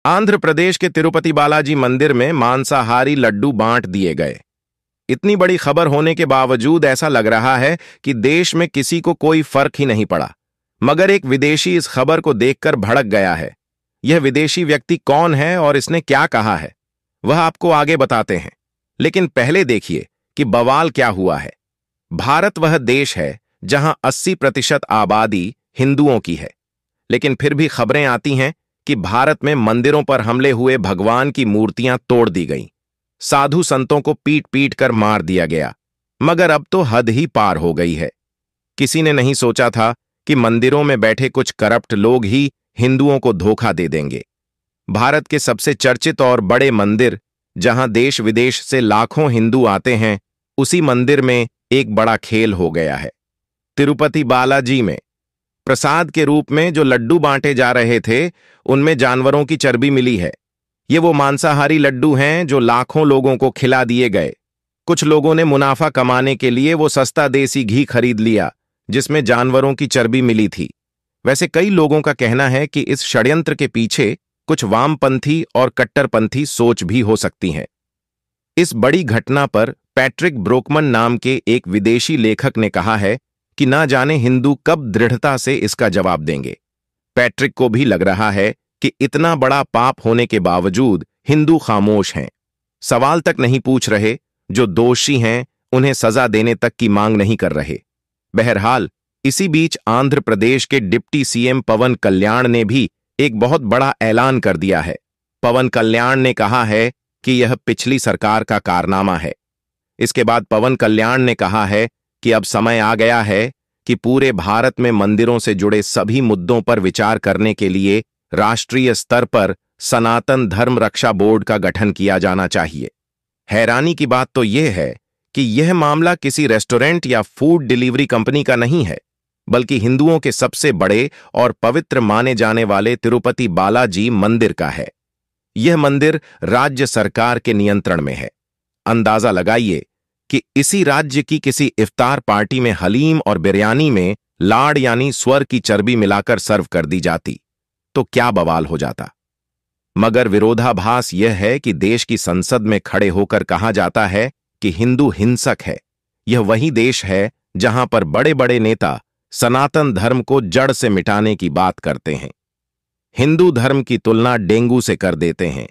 आंध्र प्रदेश के तिरुपति बालाजी मंदिर में मांसाहारी लड्डू बांट दिए गए। इतनी बड़ी खबर होने के बावजूद ऐसा लग रहा है कि देश में किसी को कोई फर्क ही नहीं पड़ा। मगर एक विदेशी इस खबर को देखकर भड़क गया है। यह विदेशी व्यक्ति कौन है और इसने क्या कहा है, वह आपको आगे बताते हैं। लेकिन पहले देखिए कि बवाल क्या हुआ है। भारत वह देश है जहां 80% आबादी हिंदुओं की है, लेकिन फिर भी खबरें आती हैं कि भारत में मंदिरों पर हमले हुए भगवान की मूर्तियां तोड़ दी गईं, साधु संतों को पीट पीट कर मार दिया गया। मगर अब तो हद ही पार हो गई है। किसी ने नहीं सोचा था कि मंदिरों में बैठे कुछ करप्ट लोग ही हिंदुओं को धोखा दे देंगे। भारत के सबसे चर्चित और बड़े मंदिर, जहां देश विदेश से लाखों हिंदू आते हैं, उसी मंदिर में एक बड़ा खेल हो गया है। तिरुपति बालाजी में प्रसाद के रूप में जो लड्डू बांटे जा रहे थे, उनमें जानवरों की चर्बी मिली है। ये वो मांसाहारी लड्डू हैं जो लाखों लोगों को खिला दिए गए। कुछ लोगों ने मुनाफा कमाने के लिए वो सस्ता देसी घी खरीद लिया जिसमें जानवरों की चर्बी मिली थी। वैसे कई लोगों का कहना है कि इस षड्यंत्र के पीछे कुछ वामपंथी और कट्टरपंथी सोच भी हो सकती हैं। इस बड़ी घटना पर पैट्रिक ब्रोकमन नाम के एक विदेशी लेखक ने कहा है कि ना जाने हिंदू कब दृढ़ता से इसका जवाब देंगे। पैट्रिक को भी लग रहा है कि इतना बड़ा पाप होने के बावजूद हिंदू खामोश हैं, सवाल तक नहीं पूछ रहे, जो दोषी हैं उन्हें सजा देने तक की मांग नहीं कर रहे। बहरहाल, इसी बीच आंध्र प्रदेश के डिप्टी सीएम पवन कल्याण ने भी एक बहुत बड़ा ऐलान कर दिया है। पवन कल्याण ने कहा है कि यह पिछली सरकार का कारनामा है। इसके बाद पवन कल्याण ने कहा है कि अब समय आ गया है कि पूरे भारत में मंदिरों से जुड़े सभी मुद्दों पर विचार करने के लिए राष्ट्रीय स्तर पर सनातन धर्म रक्षा बोर्ड का गठन किया जाना चाहिए। हैरानी की बात तो यह है कि यह मामला किसी रेस्टोरेंट या फूड डिलीवरी कंपनी का नहीं है, बल्कि हिंदुओं के सबसे बड़े और पवित्र माने जाने वाले तिरुपति बालाजी मंदिर का है। यह मंदिर राज्य सरकार के नियंत्रण में है। अंदाजा लगाइए कि इसी राज्य की किसी इफ्तार पार्टी में हलीम और बिरयानी में लाड़ यानी स्वर की चर्बी मिलाकर सर्व कर दी जाती तो क्या बवाल हो जाता। मगर विरोधाभास यह है कि देश की संसद में खड़े होकर कहा जाता है कि हिंदू हिंसक है। यह वही देश है जहां पर बड़े बड़े नेता सनातन धर्म को जड़ से मिटाने की बात करते हैं, हिंदू धर्म की तुलना डेंगू से कर देते हैं।